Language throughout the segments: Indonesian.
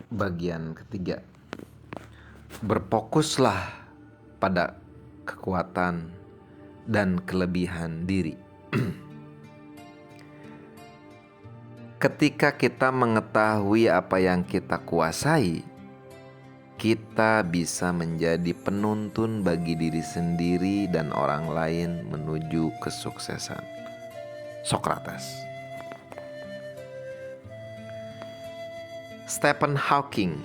Bagian ketiga, berfokuslah pada kekuatan dan kelebihan diri. Ketika kita mengetahui apa yang kita kuasai, kita bisa menjadi penuntun bagi diri sendiri dan orang lain menuju kesuksesan. Socrates. Stephen Hawking,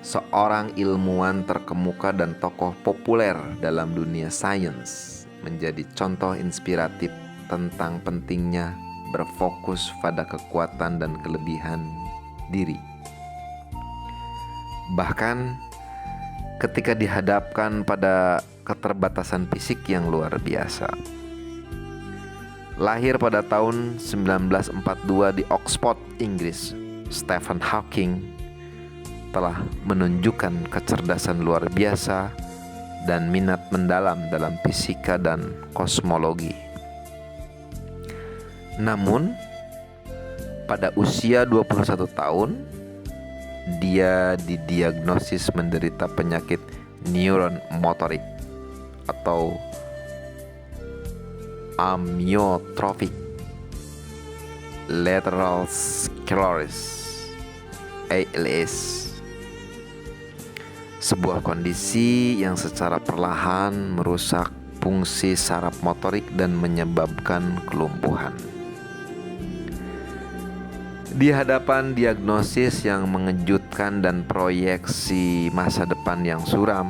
seorang ilmuwan terkemuka dan tokoh populer dalam dunia sains, menjadi contoh inspiratif tentang pentingnya berfokus pada kekuatan dan kelebihan diri. Bahkan ketika dihadapkan pada keterbatasan fisik yang luar biasa. Lahir pada tahun 1942 di Oxford, Inggris, Stephen Hawking telah menunjukkan kecerdasan luar biasa dan minat mendalam dalam fisika dan kosmologi. Namun, pada usia 21 tahun, dia didiagnosis menderita penyakit neuron motorik atau amyotrophic lateral sclerosis (ALS), sebuah kondisi yang secara perlahan merusak fungsi saraf motorik dan menyebabkan kelumpuhan. Di hadapan diagnosis yang mengejutkan dan proyeksi masa depan yang suram,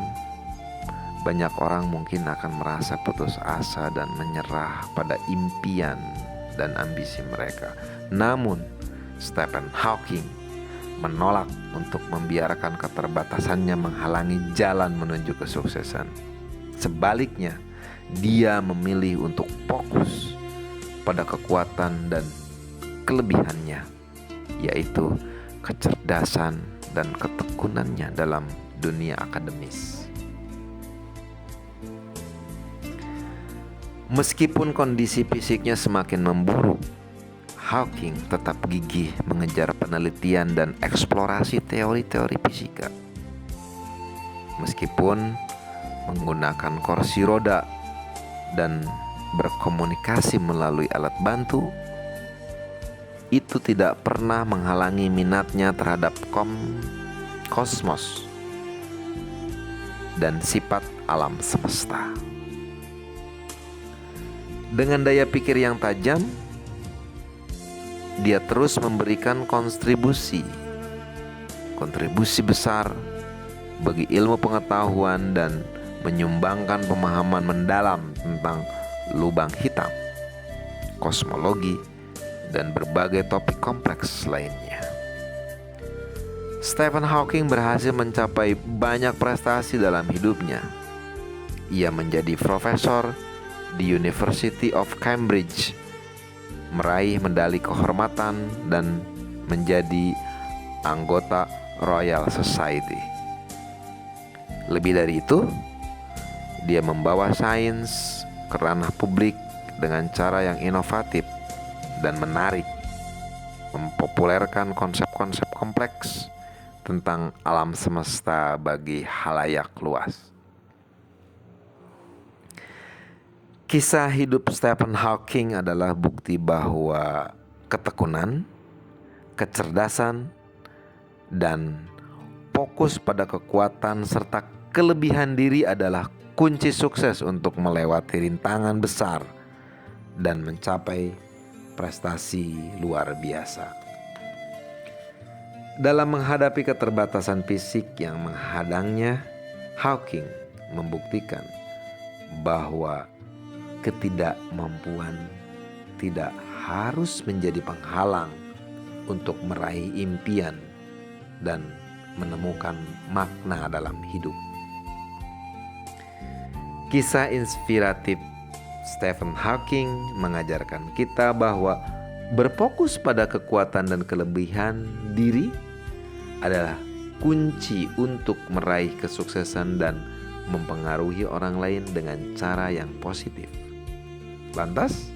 banyak orang mungkin akan merasa putus asa dan menyerah pada impian dan ambisi mereka. Namun, Stephen Hawking menolak untuk membiarkan keterbatasannya menghalangi jalan menuju kesuksesan. Sebaliknya, dia memilih untuk fokus pada kekuatan dan kelebihannya, yaitu kecerdasan dan ketekunannya dalam dunia akademis. Meskipun kondisi fisiknya semakin memburuk, Hawking tetap gigih mengejar penelitian dan eksplorasi teori-teori fisika. Meskipun menggunakan kursi roda dan berkomunikasi melalui alat bantu, itu tidak pernah menghalangi minatnya terhadap kosmos dan sifat alam semesta. Dengan daya pikir yang tajam, dia terus memberikan kontribusi besar bagi ilmu pengetahuan dan menyumbangkan pemahaman mendalam tentang lubang hitam, kosmologi, dan berbagai topik kompleks lainnya. Stephen Hawking berhasil mencapai banyak prestasi dalam hidupnya. Ia menjadi profesor di University of Cambridge, meraih medali kehormatan dan menjadi anggota Royal Society. Lebih dari itu, dia membawa sains ke ranah publik dengan cara yang inovatif dan menarik, mempopulerkan konsep-konsep kompleks tentang alam semesta bagi khalayak luas. Kisah hidup Stephen Hawking adalah bukti bahwa ketekunan, kecerdasan, dan fokus pada kekuatan serta kelebihan diri adalah kunci sukses untuk melewati rintangan besar dan mencapai prestasi luar biasa. Dalam menghadapi keterbatasan fisik yang menghadangnya, Hawking membuktikan bahwa ketidakmampuan tidak harus menjadi penghalang untuk meraih impian dan menemukan makna dalam hidup. Kisah inspiratif Stephen Hawking mengajarkan kita bahwa berfokus pada kekuatan dan kelebihan diri adalah kunci untuk meraih kesuksesan dan mempengaruhi orang lain dengan cara yang positif. Lantas,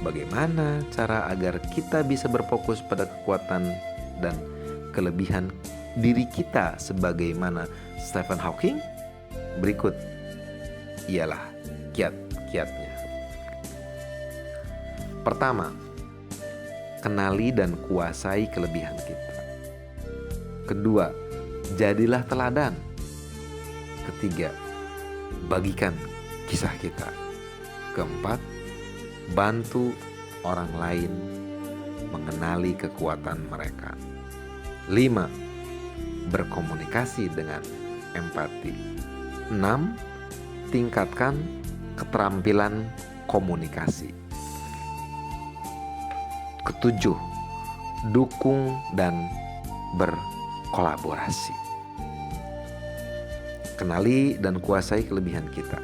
bagaimana cara agar kita bisa berfokus pada kekuatan dan kelebihan diri kita sebagaimana Stephen Hawking? Berikut ialah kiat-kiatnya. Pertama, kenali dan kuasai kelebihan kita. Kedua, jadilah teladan. Ketiga, bagikan kisah kita. Keempat, bantu orang lain mengenali kekuatan mereka. 5. Berkomunikasi dengan empati. 6. Tingkatkan keterampilan komunikasi. Ketujuh, dukung dan berkolaborasi. Kenali dan kuasai kelebihan kita.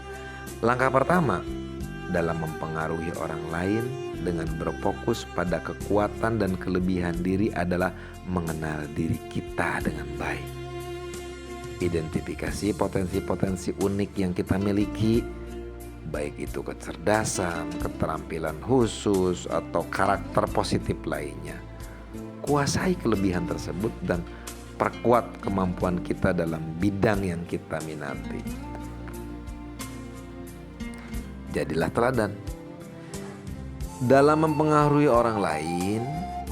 Langkah pertama dalam mempengaruhi orang lain dengan berfokus pada kekuatan dan kelebihan diri adalah mengenal diri kita dengan baik. Identifikasi potensi-potensi unik yang kita miliki, baik itu kecerdasan, keterampilan khusus, atau karakter positif lainnya. Kuasai kelebihan tersebut dan perkuat kemampuan kita dalam bidang yang kita minati. Jadilah teladan. Dalam mempengaruhi orang lain,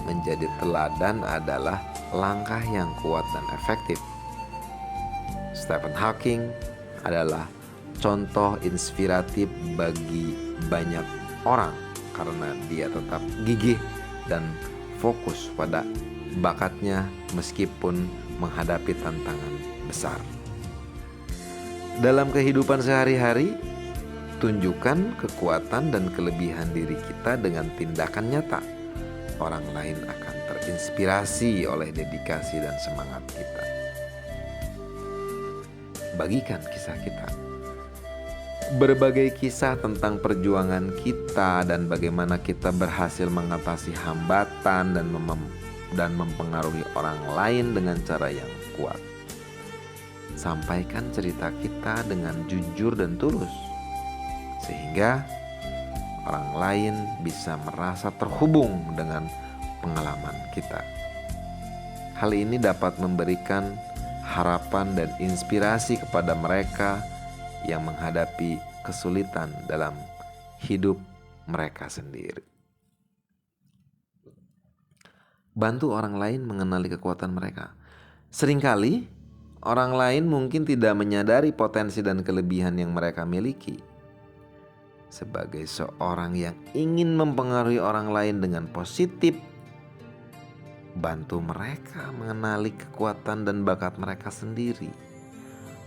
menjadi teladan adalah langkah yang kuat dan efektif. Stephen Hawking adalah contoh inspiratif bagi banyak orang karena dia tetap gigih dan fokus pada bakatnya meskipun menghadapi tantangan besar. Dalam kehidupan sehari-hari, tunjukkan kekuatan dan kelebihan diri kita dengan tindakan nyata. Orang lain akan terinspirasi oleh dedikasi dan semangat kita. Bagikan kisah kita. Berbagai kisah tentang perjuangan kita dan bagaimana kita berhasil mengatasi hambatan dan mempengaruhi orang lain dengan cara yang kuat. Sampaikan cerita kita dengan jujur dan tulus, sehingga orang lain bisa merasa terhubung dengan pengalaman kita. Hal ini dapat memberikan harapan dan inspirasi kepada mereka yang menghadapi kesulitan dalam hidup mereka sendiri. Bantu orang lain mengenali kekuatan mereka. Seringkali orang lain mungkin tidak menyadari potensi dan kelebihan yang mereka miliki. Sebagai seorang yang ingin mempengaruhi orang lain dengan positif, bantu mereka mengenali kekuatan dan bakat mereka sendiri.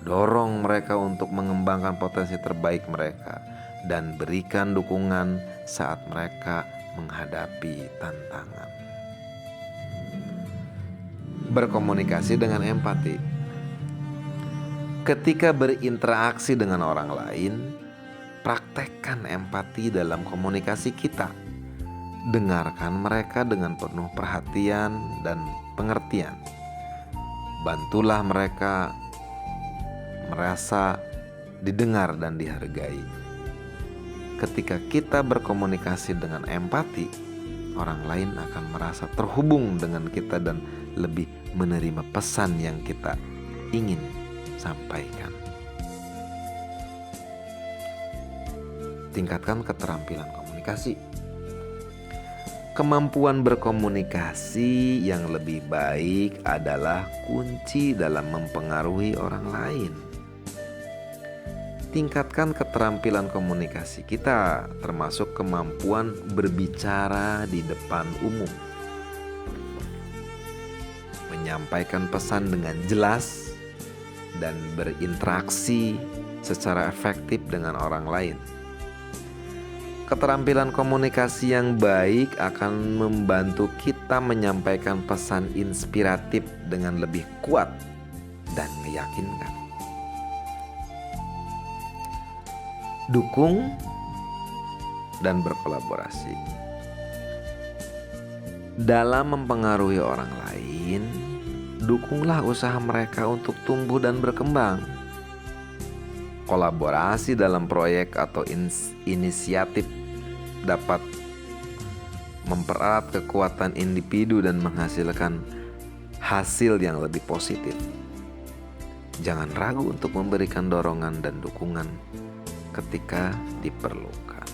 Dorong mereka untuk mengembangkan potensi terbaik mereka dan berikan dukungan saat mereka menghadapi tantangan. Berkomunikasi dengan empati. Ketika berinteraksi dengan orang lain, praktekkan empati dalam komunikasi kita. Dengarkan mereka dengan penuh perhatian dan pengertian. Bantulah mereka merasa didengar dan dihargai. Ketika kita berkomunikasi dengan empati, orang lain akan merasa terhubung dengan kita dan lebih menerima pesan yang kita ingin sampaikan. Tingkatkan keterampilan komunikasi. Kemampuan berkomunikasi yang lebih baik adalah kunci dalam mempengaruhi orang lain. Tingkatkan keterampilan komunikasi kita, termasuk kemampuan berbicara di depan umum. Menyampaikan pesan dengan jelas dan berinteraksi secara efektif dengan orang lain. Keterampilan komunikasi yang baik akan membantu kita menyampaikan pesan inspiratif dengan lebih kuat dan meyakinkan. Dukung dan berkolaborasi. Dalam mempengaruhi orang lain, dukunglah usaha mereka untuk tumbuh dan berkembang. Kolaborasi dalam proyek atau inisiatif dapat mempererat kekuatan individu dan menghasilkan hasil yang lebih positif. Jangan ragu untuk memberikan dorongan dan dukungan ketika diperlukan.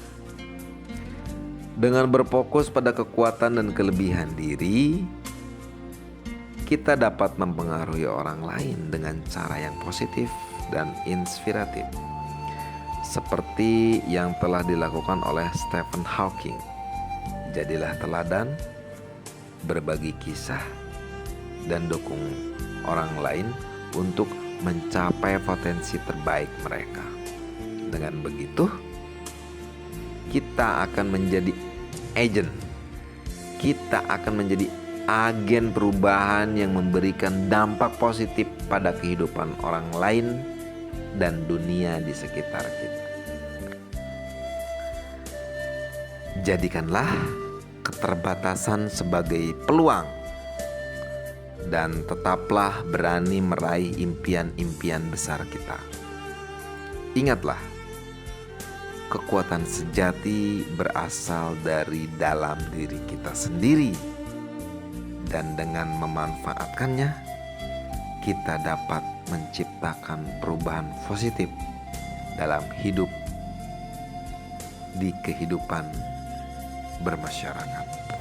Dengan berfokus pada kekuatan dan kelebihan diri, kita dapat mempengaruhi orang lain dengan cara yang positif dan inspiratif, seperti yang telah dilakukan oleh Stephen Hawking. Jadilah teladan, berbagi kisah, dan dukung orang lain untuk mencapai potensi terbaik mereka. Dengan begitu, kita akan menjadi kita akan menjadi agen perubahan yang memberikan dampak positif pada kehidupan orang lain dan dunia di sekitar kita. Jadikanlah keterbatasan sebagai peluang dan tetaplah berani meraih impian-impian besar kita. Ingatlah, kekuatan sejati berasal dari dalam diri kita sendiri, dan dengan memanfaatkannya, kita dapat menciptakan perubahan positif dalam hidup, di kehidupan bermasyarakat.